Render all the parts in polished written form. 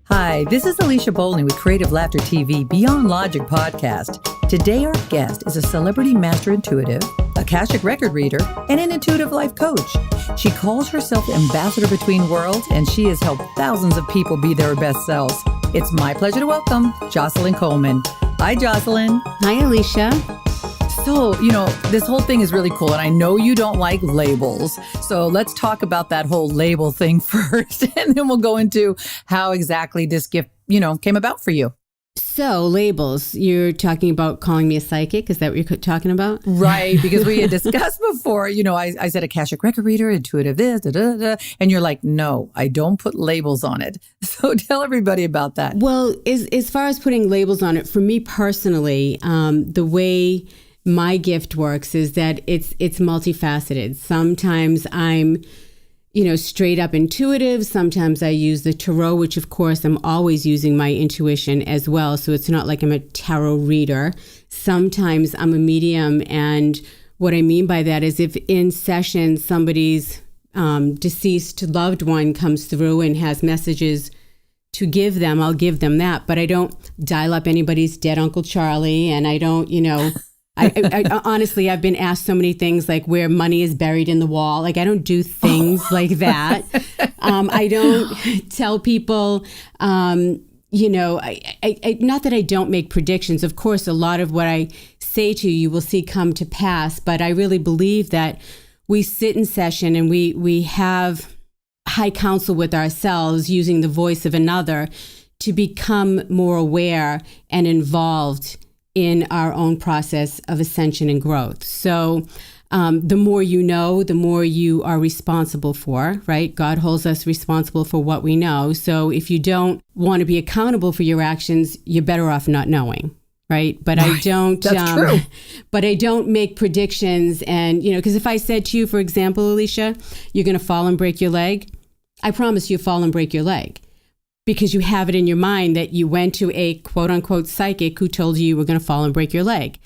Hi, this is Alicia Bowling with Creative Laughter TV Beyond Logic podcast. Today, our guest is a celebrity master intuitive, Akashic Record reader, and an intuitive life coach. She calls herself Ambassador Between Worlds, and she has helped thousands of people be their best selves. It's my pleasure to welcome Jocelyn Coleman. Hi, Jocelyn. Hi, Alicia. So, this whole thing is really cool, and I know you don't like labels. So let's talk about that whole label thing first, and then we'll go into how exactly this gift, came about for you. So labels, you're talking about calling me a psychic? Is that what you're talking about? Right, because we had discussed before, I said Akashic Record reader, intuitive this, and you're like, no, I don't put labels on it. So tell everybody about that. Well, as far as putting labels on it, for me personally, the way my gift works is that it's multifaceted. Sometimes I'm, straight up intuitive. Sometimes I use the tarot, which of course I'm always using my intuition as well. So it's not like I'm a tarot reader. Sometimes I'm a medium. And what I mean by that is if in session somebody's deceased loved one comes through and has messages to give them, I'll give them that. But I don't dial up anybody's dead Uncle Charlie, and I don't, I honestly, I've been asked so many things like where money is buried in the wall. Like I don't do things like that. I don't tell people, not that I don't make predictions. Of course, a lot of what I say to you, you will see come to pass. But I really believe that we sit in session and we have high counsel with ourselves using the voice of another to become more aware and involved in our own process of ascension and growth. So the more you know, the more you are responsible for, right? God holds us responsible for what we know. So if you don't want to be accountable for your actions, you're better off not knowing, right? But right. I don't. That's true. But I don't make predictions, and because if I said to you, for example, Alicia, you're going to fall and break your leg, I promise you fall and break your leg. Because you have it in your mind that you went to a quote unquote psychic who told you were going to fall and break your leg.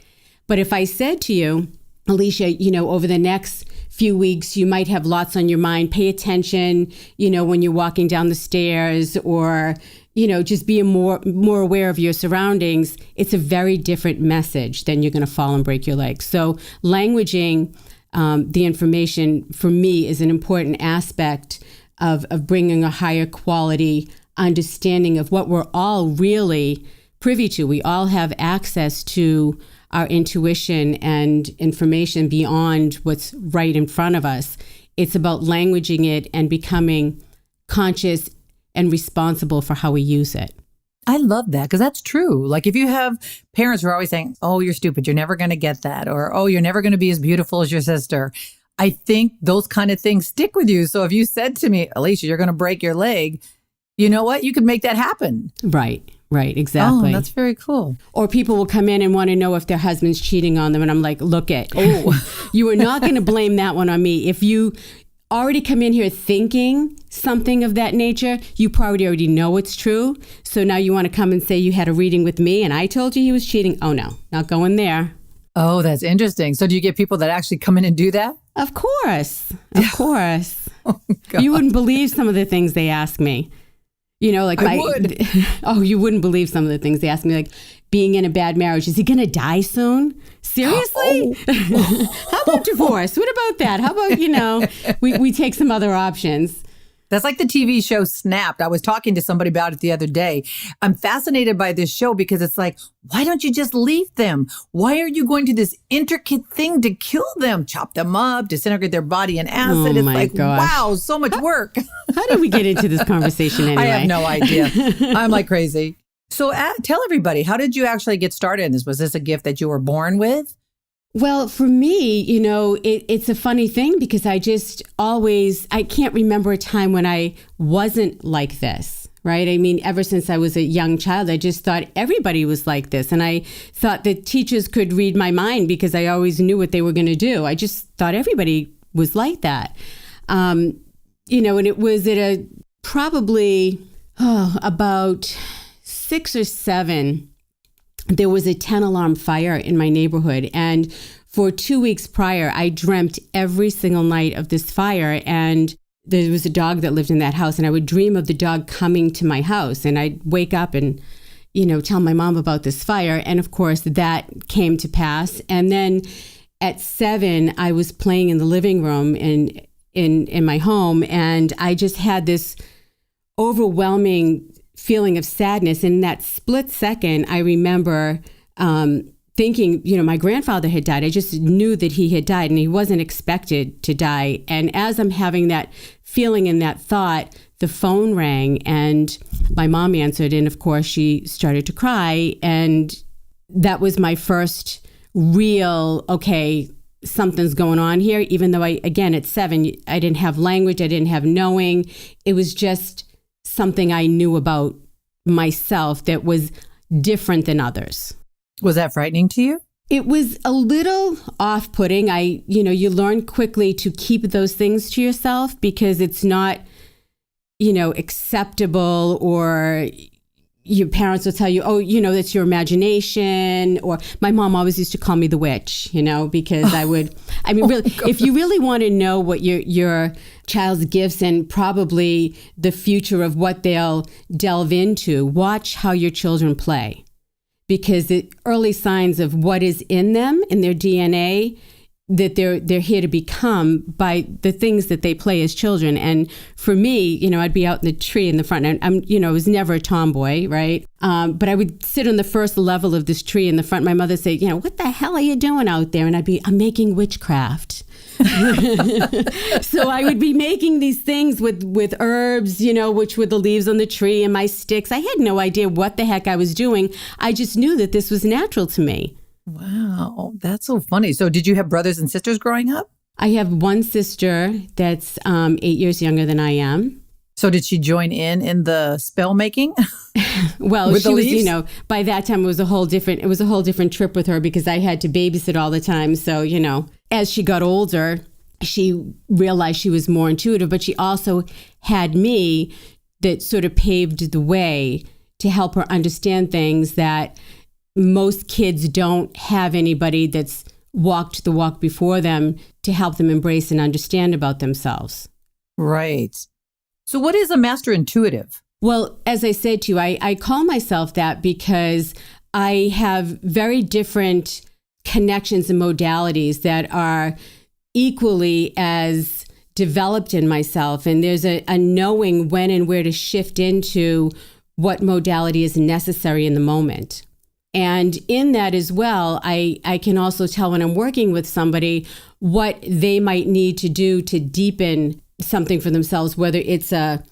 But if I said to you, Alicia, over the next few weeks, you might have lots on your mind. Pay attention, when you're walking down the stairs, or, just be more aware of your surroundings. It's a very different message than you're going to fall and break your leg. So languaging the information for me is an important aspect of bringing a higher quality understanding of what we're all really privy to. We all have access to our intuition and information beyond what's right in front of us. It's about languaging it and becoming conscious and responsible for how we use it. I love that, because that's true. Like if you have parents who are always saying, oh, you're stupid, you're never going to get that, or oh, you're never going to be as beautiful as your sister. I think those kind of things stick with you. So if you said to me, Alicia, you're going to break your leg, you know what? You could make that happen. Right, exactly. Oh, that's very cool. Or people will come in and want to know if their husband's cheating on them. And I'm like, look you are not going to blame that one on me. If you already come in here thinking something of that nature, you probably already know it's true. So now you want to come and say you had a reading with me and I told you he was cheating. Oh, no, not going there. Oh, that's interesting. So do you get people that actually come in and do that? Of course. Oh, you wouldn't believe some of the things they ask me. I would. Oh, you wouldn't believe some of the things they ask me, like being in a bad marriage. Is he going to die soon? Seriously? How about divorce? What about that? How about, we take some other options. That's like the TV show Snapped. I was talking to somebody about it the other day. I'm fascinated by this show because it's like, why don't you just leave them? Why are you going to this intricate thing to kill them? Chop them up, disintegrate their body in acid. Oh, it's like, gosh. Wow, so much work. How did we get into this conversation anyway? I have no idea. I'm like crazy. So tell everybody, how did you actually get started in this? Was this a gift that you were born with? Well, for me, it's a funny thing because I can't remember a time when I wasn't like this, right? I mean, ever since I was a young child, I just thought everybody was like this. And I thought that teachers could read my mind because I always knew what they were going to do. I just thought everybody was like that. And it was at probably about 6 or 7, there was a 10-alarm fire in my neighborhood. And for 2 weeks prior, I dreamt every single night of this fire. And there was a dog that lived in that house, and I would dream of the dog coming to my house, and I'd wake up and, tell my mom about this fire. And of course that came to pass. And then at 7, I was playing in the living room in my home, and I just had this overwhelming feeling of sadness. In that split second, I remember thinking, my grandfather had died. I just knew that he had died, and he wasn't expected to die. And as I'm having that feeling and that thought, the phone rang, and my mom answered. And of course, she started to cry. And that was my first real, okay, something's going on here. Even though at 7, I didn't have language, I didn't have knowing. It was just something I knew about myself that was different than others. Was that frightening to you? It was a little off-putting. You learn quickly to keep those things to yourself because it's not, acceptable, or your parents will tell you, oh, that's your imagination. Or my mom always used to call me the witch, because really, if you really want to know what your child's gifts and probably the future of what they'll delve into, watch how your children play. Because the early signs of what is in them, in their DNA, that they're here to become by the things that they play as children. And for me, I'd be out in the tree in the front, and I was never a tomboy, right? But I would sit on the first level of this tree in the front. My mother would say, what the hell are you doing out there? And I'm making witchcraft. So I would be making these things with herbs, which were the leaves on the tree, and my sticks. I had no idea what the heck I was doing. I just knew that this was natural to me. Wow, that's so funny. So did you have brothers and sisters growing up? I have one sister that's 8 years younger than I am. So did she join in the spell making? Well, she was, by that time it was a whole different trip with her because I had to babysit all the time. So, as she got older, she realized she was more intuitive, but she also had me that sort of paved the way to help her understand things that most kids don't have anybody that's walked the walk before them to help them embrace and understand about themselves. Right. So what is a master intuitive? Well, as I said to you, I call myself that because I have very different connections and modalities that are equally as developed in myself. And there's a knowing when and where to shift into what modality is necessary in the moment. And in that as well, I can also tell when I'm working with somebody what they might need to do to deepen something for themselves, whether it's a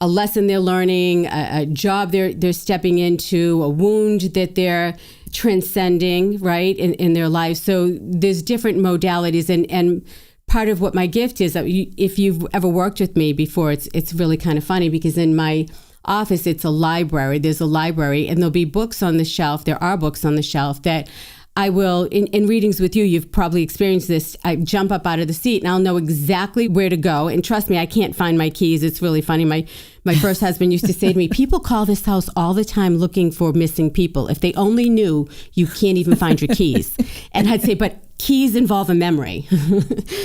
lesson they're learning, a job they're stepping into, a wound that they're transcending, right, in their life. So there's different modalities. And part of what my gift is, that if you've ever worked with me before, it's really kind of funny because in my office, it's a library. There's a library, and there'll be books on the shelf. There are books on the shelf that I will, in readings with you, you've probably experienced this. I jump up out of the seat and I'll know exactly where to go. And trust me, I can't find my keys. It's really funny. My first husband used to say to me, people call this house all the time looking for missing people. If they only knew you can't even find your keys. And I'd say, but keys involve a memory.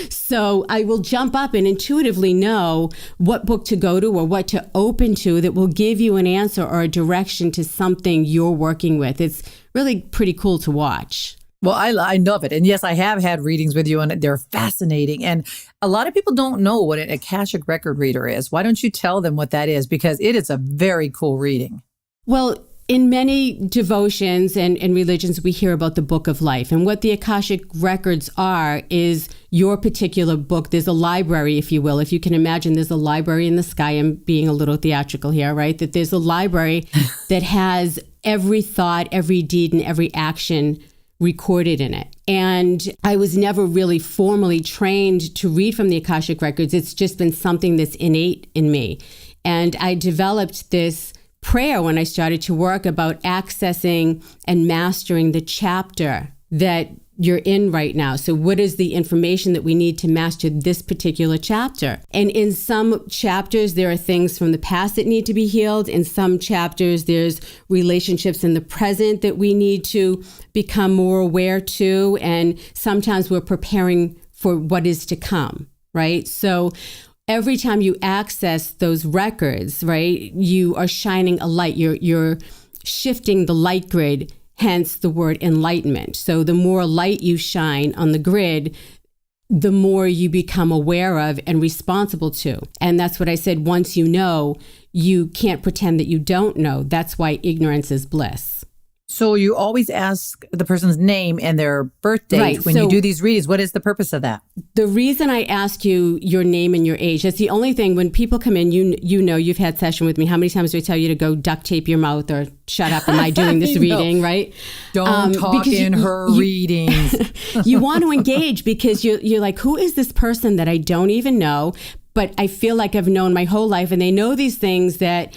So I will jump up and intuitively know what book to go to or what to open to that will give you an answer or a direction to something you're working with. It's really pretty cool to watch. Well, I love it. And yes, I have had readings with you and they're fascinating. And a lot of people don't know what an Akashic Record reader is. Why don't you tell them what that is? Because it is a very cool reading. Well, in many devotions and religions, we hear about the book of life. And what the Akashic Records are is your particular book. There's a library, if you will. If you can imagine, there's a library in the sky. I'm being a little theatrical here, right? That there's a library that has every thought, every deed, and every action recorded in it. And I was never really formally trained to read from the Akashic Records. It's just been something that's innate in me. And I developed this prayer when I started to work about accessing and mastering the chapter that you're in right now. So what is the information that we need to master this particular chapter? And in some chapters, there are things from the past that need to be healed. In some chapters, there's relationships in the present that we need to become more aware to. And sometimes we're preparing for what is to come, right? So every time you access those records, right, you are shining a light. You're shifting the light grid, hence the word enlightenment. So the more light you shine on the grid, the more you become aware of and responsible to. And that's what I said. Once you know, you can't pretend that you don't know. That's why ignorance is bliss. So you always ask the person's name and their birth date Right. when you do these readings. What is the purpose of that? The reason I ask you your name and your age, that's the only thing. When people come in, you know, you've had session with me. How many times do I tell you to go duct tape your mouth or shut up? Am I doing this reading, right? Don't talk in her readings. You want to engage because you're like, who is this person that I don't even know, but I feel like I've known my whole life, and they know these things that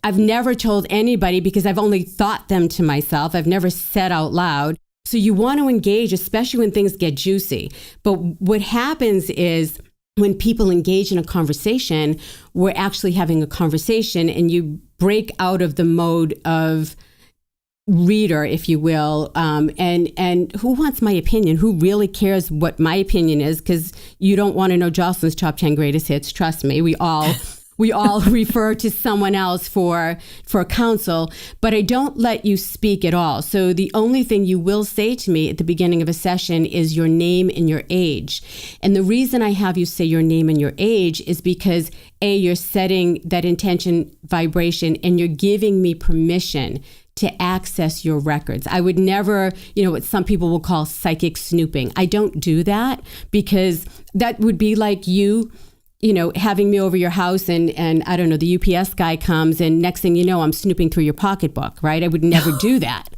I've never told anybody because I've only thought them to myself. I've never said out loud. So you want to engage, especially when things get juicy. But what happens is when people engage in a conversation, we're actually having a conversation, and you break out of the mode of reader, if you will. And who wants my opinion? Who really cares what my opinion is? Because you don't want to know Jocelyn's top 10 greatest hits. Trust me, we all refer to someone else for counsel, but I don't let you speak at all. So the only thing you will say to me at the beginning of a session is your name and your age. And the reason I have you say your name and your age is because A, you're setting that intention vibration, and you're giving me permission to access your records. I would never, what some people will call psychic snooping. I don't do that, because that would be like you having me over your house and I don't know, the UPS guy comes, and next thing you know, I'm snooping through your pocketbook, right? I would never do that,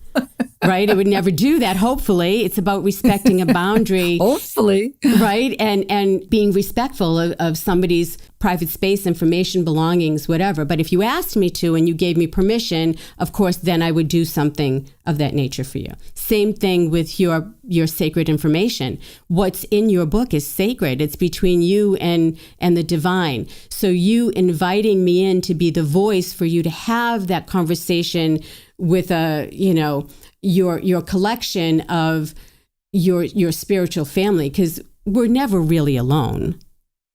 right? I would never do that. Hopefully, it's about respecting a boundary. Hopefully. Right? And being respectful of somebody's private space, information, belongings, whatever. But if you asked me to and you gave me permission, of course, then I would do something of that nature for you. Same thing with your sacred information. What's in your book is sacred. It's between you and the divine. So you inviting me in to be the voice for you to have that conversation with your collection of your spiritual family, because we're never really alone,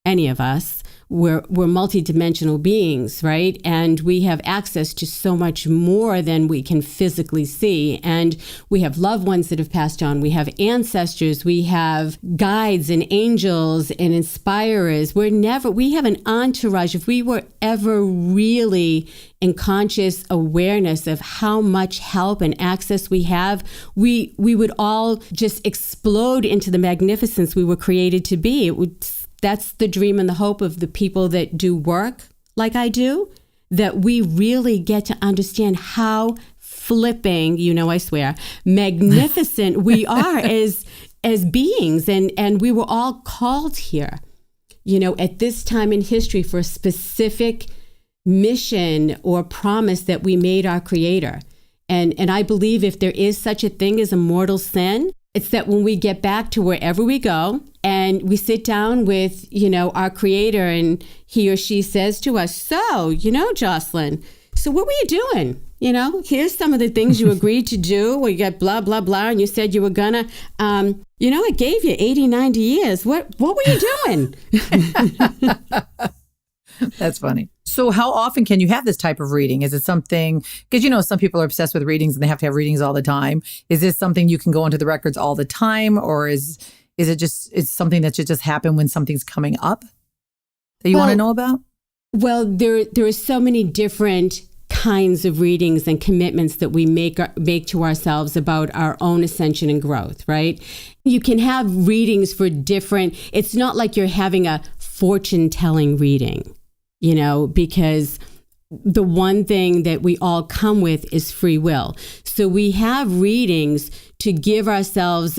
any of us. We're multidimensional beings, right? And we have access to so much more than we can physically see. And we have loved ones that have passed on. We have ancestors. We have guides and angels and inspirers. We have an entourage. If we were ever really in conscious awareness of how much help and access we have, we would all just explode into the magnificence we were created to be. That's the dream and the hope of the people that do work like I do, that we really get to understand how flipping, I swear, magnificent we are as beings. And we were all called here, at this time in history for a specific mission or promise that we made our Creator. And I believe if there is such a thing as a mortal sin, it's that when we get back to wherever we go and we sit down with, our Creator, and he or she says to us, so, Jocelyn, so what were you doing? Here's some of the things you agreed to do. Well, you got blah, blah, blah. And you said you were gonna, I gave you 80, 90 years. What were you doing? That's funny. So how often can you have this type of reading? Is it something, because some people are obsessed with readings and they have to have readings all the time. Is this something you can go into the records all the time? Or is it it's something that should just happen when something's coming up that you want to know about? Well, there are so many different kinds of readings and commitments that we make to ourselves about our own ascension and growth, right? You can have readings for different, it's not like you're having a fortune-telling reading, because the one thing that we all come with is free will. So we have readings to give ourselves,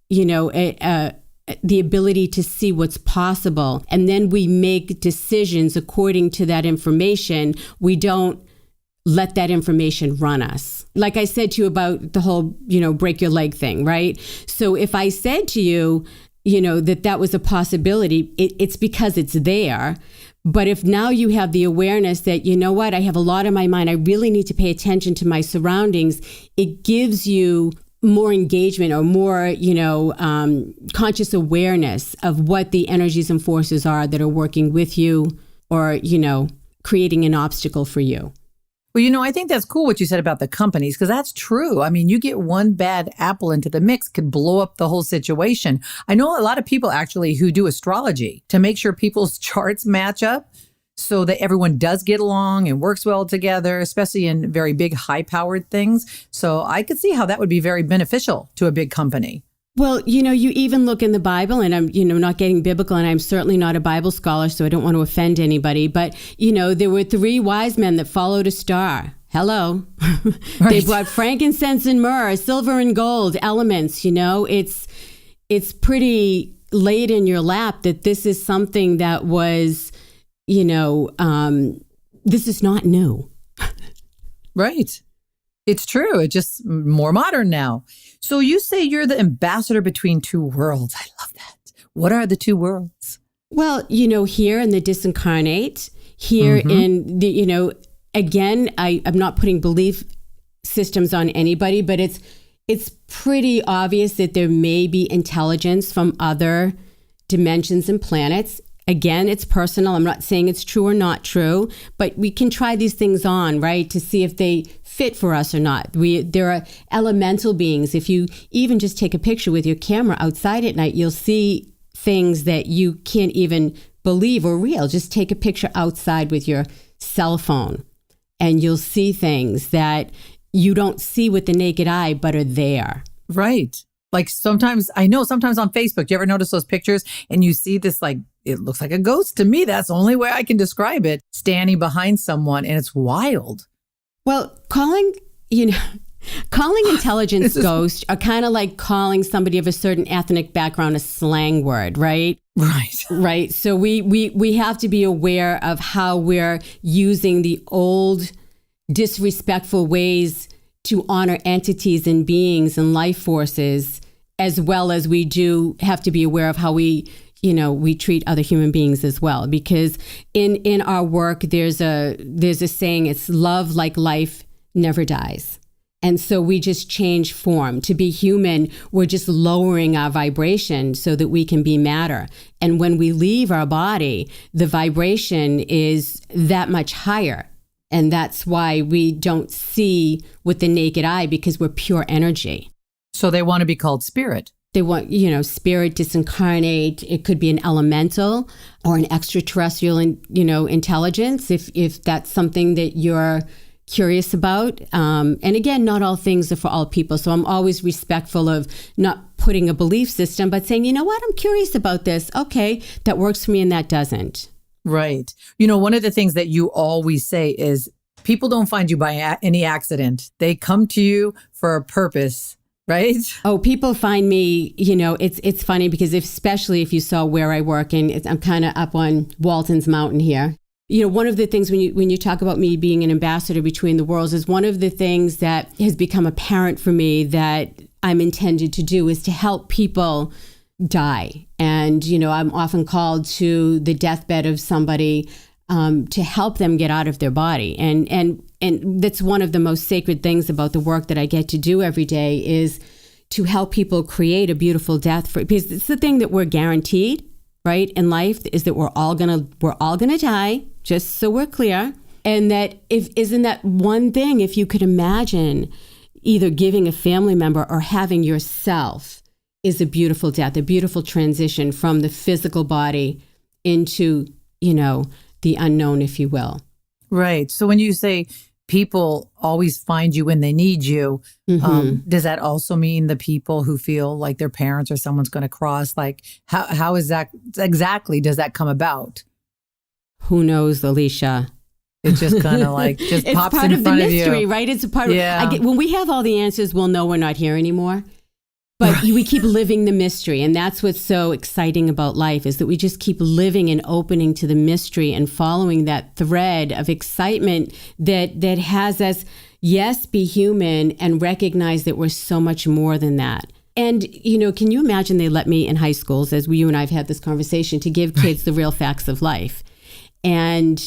the ability to see what's possible. And then we make decisions according to that information. We don't let that information run us. Like I said to you about the whole, break your leg thing, right? So if I said to you, that was a possibility, it's because it's there. But if now you have the awareness that, I have a lot on my mind, I really need to pay attention to my surroundings, it gives you more engagement or more, conscious awareness of what the energies and forces are that are working with you or, creating an obstacle for you. Well, I think that's cool what you said about the companies, because that's true. I mean, you get one bad apple into the mix could blow up the whole situation. I know a lot of people actually who do astrology to make sure people's charts match up so that everyone does get along and works well together, especially in very big, high-powered things. So I could see how that would be very beneficial to a big company. Well, you even look in the Bible, and I'm, not getting biblical, and I'm certainly not a Bible scholar, so I don't want to offend anybody. But, there were 3 wise men that followed a star. Hello. Right. They brought frankincense and myrrh, silver and gold, elements, It's pretty laid in your lap that this is something that was, this is not new. Right. It's true. It's just more modern now. So you say you're the ambassador between 2 worlds. I love that. What are the 2 worlds? Well, here in the disincarnate, here in the, again, I'm not putting belief systems on anybody, but it's pretty obvious that there may be intelligence from other dimensions and planets. Again, it's personal. I'm not saying it's true or not true, but we can try these things on, right, to see if they fit for us or not. There are elemental beings. If you even just take a picture with your camera outside at night, you'll see things that you can't even believe are real. Just take a picture outside with your cell phone, and you'll see things that you don't see with the naked eye, but are there. Right. Like sometimes on Facebook, do you ever notice those pictures and you see this, like, it looks like a ghost to me. That's the only way I can describe it, standing behind someone, and it's wild. Well, calling intelligence ghost are kind of like calling somebody of a certain ethnic background a slang word, right? Right. Right. So we have to be aware of how we're using the old disrespectful ways to honor entities and beings and life forces, as well as we do have to be aware of how we treat other human beings as well. Because in our work, there's a saying, it's love like life never dies. And so we just change form. To be human, we're just lowering our vibration so that we can be matter. And when we leave our body, the vibration is that much higher. And that's why we don't see with the naked eye, because we're pure energy. So they want to be called spirit. They want, spirit, disincarnate. It could be an elemental or an extraterrestrial, intelligence, if that's something that you're curious about. And again, not all things are for all people. So I'm always respectful of not putting a belief system, but saying, you know what, I'm curious about this. Okay, that works for me and that doesn't. Right. One of the things that you always say is people don't find you by any accident. They come to you for a purpose. Right? Oh, people find me, it's funny because especially if you saw where I work, and I'm kind of up on Walton's Mountain here. One of the things when you talk about me being an ambassador between the worlds is one of the things that has become apparent for me that I'm intended to do is to help people die. And, I'm often called to the deathbed of somebody to help them get out of their body. And that's one of the most sacred things about the work that I get to do every day is to help people create a beautiful death because it's the thing that we're guaranteed, right, in life is that we're all gonna die, just so we're clear. And that isn't that one thing, if you could imagine either giving a family member or having yourself is a beautiful death, a beautiful transition from the physical body into, the unknown, if you will. Right. So when you say people always find you when they need you, does that also mean the people who feel like their parents or someone's going to cross? Like, how is that exactly? Does that come about? Who knows, Alicia? It's just kind of like just it's pops part in of front the of you. mystery, right? It's a part yeah. of when we have all the answers, we'll know we're not here anymore. But we keep living the mystery. And that's what's so exciting about life is that we just keep living and opening to the mystery and following that thread of excitement that has us, yes, be human and recognize that we're so much more than that. And, can you imagine they let me in high schools, as you and I have had this conversation, to give kids the real facts of life. And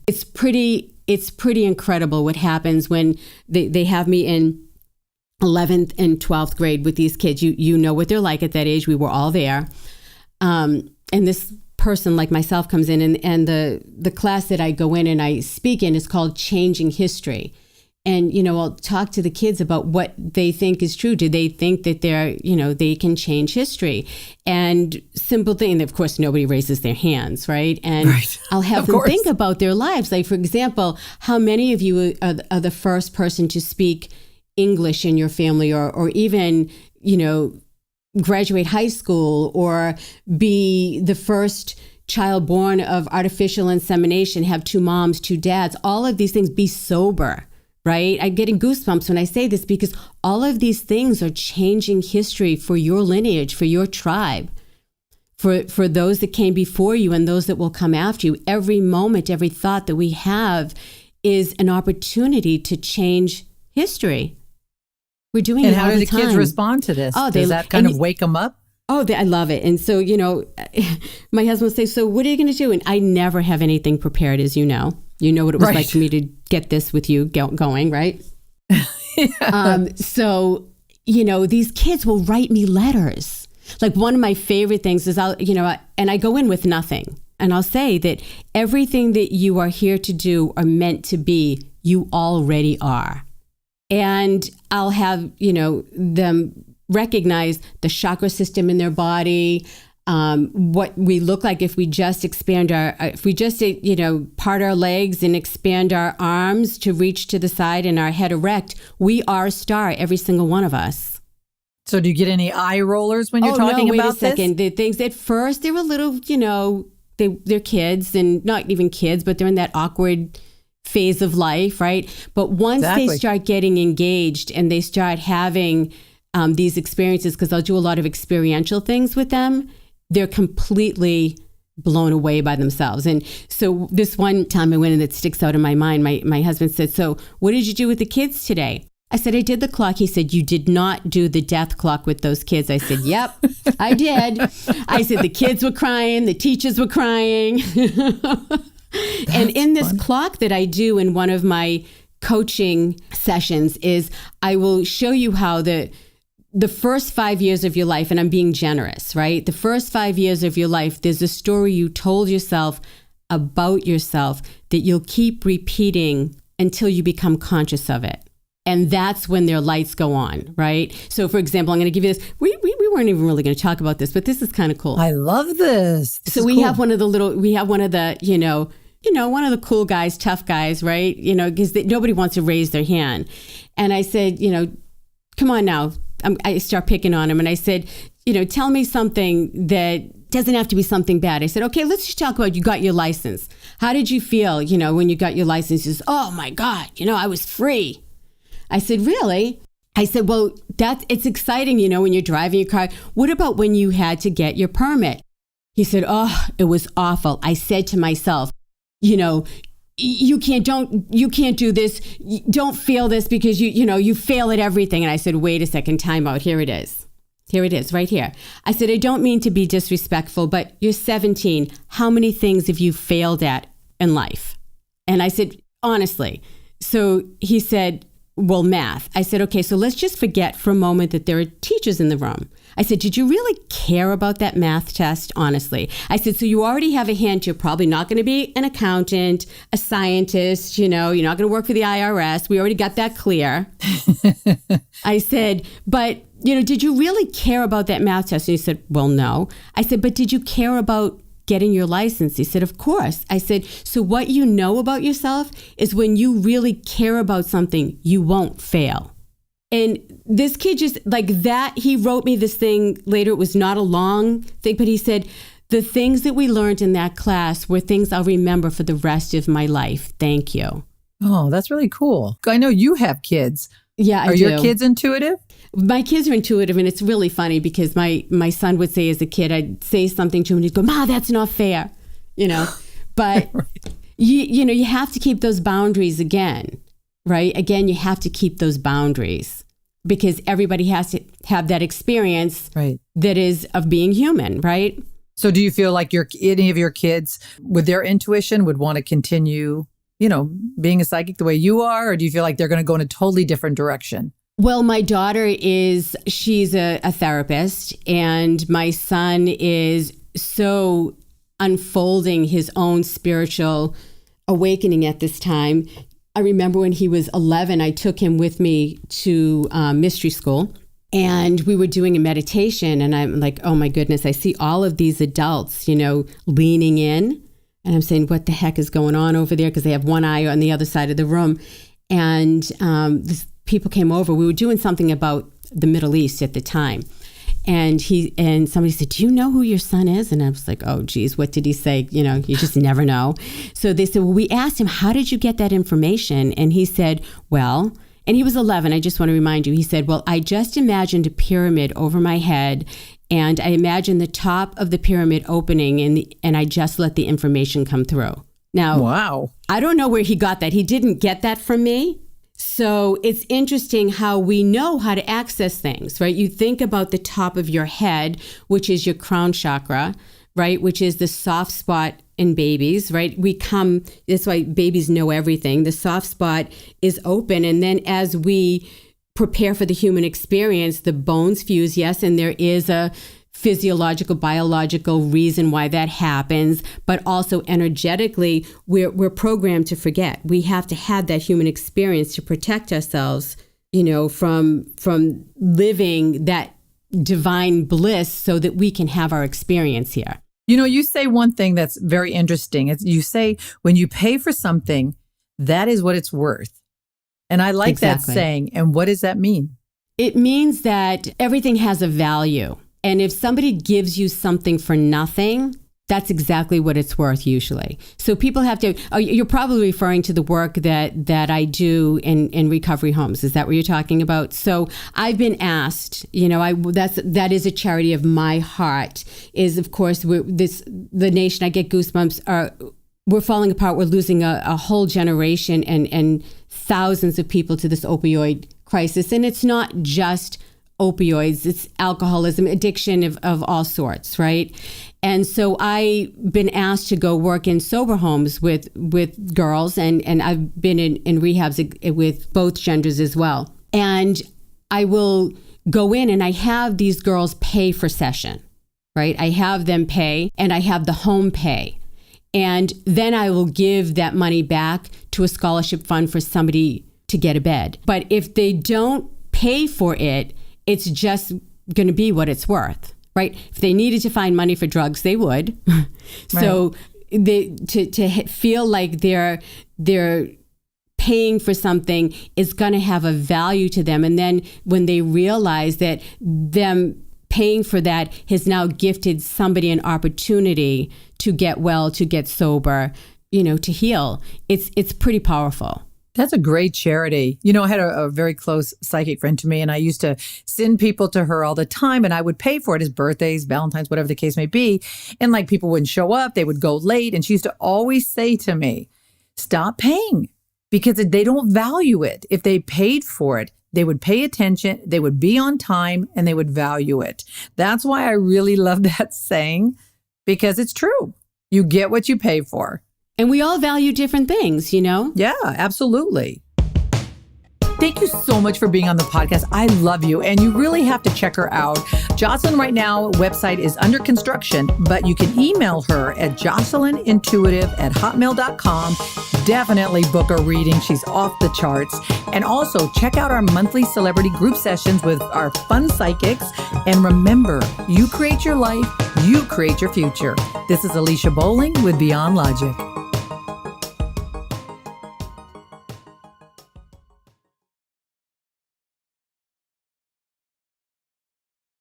it's pretty incredible what happens when they have me in 11th and 12th grade with these kids. You know what they're like at that age. We were all there. And this person like myself comes in, and the class that I go in and I speak in is called Changing History. And, I'll talk to the kids about what they think is true. Do they think that they can change history? And simple thing, of course, nobody raises their hands, right? And right. I'll have them think about their lives. Like, for example, how many of you are the first person to speak English in your family, or even, graduate high school, or be the first child born of artificial insemination, have 2 moms, 2 dads, all of these things, be sober. Right? I'm getting goosebumps when I say this, because all of these things are changing history for your lineage, for your tribe, for those that came before you and those that will come after you. Every moment, every thought that we have is an opportunity to change history. We're doing it all the time. And how do the kids respond to this? Does that kind of wake them up? Oh, I love it. And so, my husband will say, so what are you going to do? And I never have anything prepared, as you know. You know what it was like for me to get this with you going, right? So, these kids will write me letters. Like, one of my favorite things is and I go in with nothing. And I'll say that everything that you are here to do or meant to be, you already are. And I'll have, them recognize the chakra system in their body, what we look like if we just expand part our legs and expand our arms to reach to the side and our head erect. We are a star, every single one of us. So do you get any eye rollers when you're talking about this? Wait a second. The things at first, they were a little, they're kids, and not even kids, but they're in that awkward phase of life, right? But once they start getting engaged and they start having these experiences, because I'll do a lot of experiential things with them, they're completely blown away by themselves. And so this one time I went in that sticks out in my mind, my husband said, so what did you do with the kids today? I said, I did the clock. He said, you did not do the death clock with those kids. I said, yep, I did. I said, the kids were crying, the teachers were crying. And in this clock that I do in one of my coaching sessions is I will show you how the first 5 years of your life, and I'm being generous, right? The first 5 years of your life, there's a story you told yourself about yourself that you'll keep repeating until you become conscious of it. And that's when their lights go on, right? So, for example, I'm going to give you this. We weren't even really going to talk about this, but this is kind of cool. I love this. So we have one of the one of the cool guys, tough guys, right? Because nobody wants to raise their hand. And I said, come on now. I start picking on him, and I said, tell me something that doesn't have to be something bad. I said, okay, let's just talk about you got your license. How did you feel, when you got your license? He says, oh my God, I was free. I said, really? I said, well, it's exciting, when you're driving your car. What about when you had to get your permit? He said, oh, it was awful. I said to myself, you can't do this. Don't feel this because you fail at everything. And I said, wait a second, time out. Here it is. Here it is right here. I said, I don't mean to be disrespectful, but you're 17. How many things have you failed at in life? And I said, honestly. So he said, well, math. I said, okay, so let's just forget for a moment that there are teachers in the room. I said, did you really care about that math test? Honestly. I said, so you already have a hint. You're probably not going to be an accountant, a scientist, you're not going to work for the IRS. We already got that clear. I said, but, did you really care about that math test? And he said, well, no. I said, but did you care about getting your license? He said, of course. I said, so what you know about yourself is when you really care about something, you won't fail. And this kid just like that, he wrote me this thing later. It was not a long thing, but he said, the things that we learned in that class were things I'll remember for the rest of my life. Thank you. Oh, that's really cool. I know you have kids. Yeah, I do. Are your kids intuitive? My kids are intuitive, and it's really funny because my son would say as a kid, I'd say something to him and he'd go, Ma, that's not fair, But, right. you have to keep those boundaries again, right? Again, you have to keep those boundaries because everybody has to have that experience that is of being human, right? So do you feel like any of your kids with their intuition would want to continue, being a psychic the way you are? Or do you feel like they're going to go in a totally different direction? Well, my daughter she's a therapist, and my son is so unfolding his own spiritual awakening at this time. I remember when he was 11, I took him with me to mystery school, and we were doing a meditation, and I'm like, oh my goodness, I see all of these adults, leaning in, and I'm saying, what the heck is going on over there? Because they have one eye on the other side of the room. And people came over. We were doing something about the Middle East at the time. And somebody said, do you know who your son is? And I was like, oh, geez, what did he say? You just never know. So they said, well, we asked him, how did you get that information? And he said, well, and he was 11. I just want to remind you. He said, well, I just imagined a pyramid over my head, and I imagined the top of the pyramid opening, and I just let the information come through. Now, wow. I don't know where he got that. He didn't get that from me. So it's interesting how we know how to access things, right? You think about the top of your head, which is your crown chakra, right? Which is the soft spot in babies, right? That's why babies know everything. The soft spot is open. And then as we prepare for the human experience, the bones fuse, yes, and there is a physiological, biological reason why that happens, but also energetically, we're programmed to forget. We have to have that human experience to protect ourselves, from living that divine bliss so that we can have our experience here. You say one thing that's very interesting. You say when you pay for something, that is what it's worth. And I like that saying. And what does that mean? It means that everything has a value. And if somebody gives you something for nothing, that's exactly what it's worth usually. So people have to, you're probably referring to the work that I do in recovery homes. Is that what you're talking about? So I've been asked, that is a charity of my heart, is of course, the nation, I get goosebumps, we're falling apart. We're losing a whole generation and thousands of people to this opioid crisis. And it's not just opioids, it's alcoholism, addiction of all sorts, right? And so I've been asked to go work in sober homes with girls, and I've been in rehabs with both genders as well. And I will go in and I have these girls pay for session, right? I have them pay and I have the home pay. And then I will give that money back to a scholarship fund for somebody to get a bed. But if they don't pay for it, it's just going to be what it's worth, right? If they needed to find money for drugs, they would. So to feel like they're paying for something is going to have a value to them. And then when they realize that them paying for that has now gifted somebody an opportunity to get well, to get sober, to heal, it's pretty powerful. That's a great charity. I had a very close psychic friend to me, and I used to send people to her all the time, and I would pay for it, his birthdays, Valentine's, whatever the case may be. And people wouldn't show up. They would go late. And she used to always say to me, stop paying, because they don't value it. If they paid for it, they would pay attention, they would be on time, and they would value it. That's why I really love that saying, because it's true. You get what you pay for. And we all value different things, Yeah, absolutely. Thank you so much for being on the podcast. I love you, and you really have to check her out. Jocelyn right now, website is under construction, but you can email her at jocelynintuitive@hotmail.com. Definitely book a reading. She's off the charts. And also check out our monthly celebrity group sessions with our fun psychics. And remember, you create your life, you create your future. This is Alicia Bowling with Beyond Logic.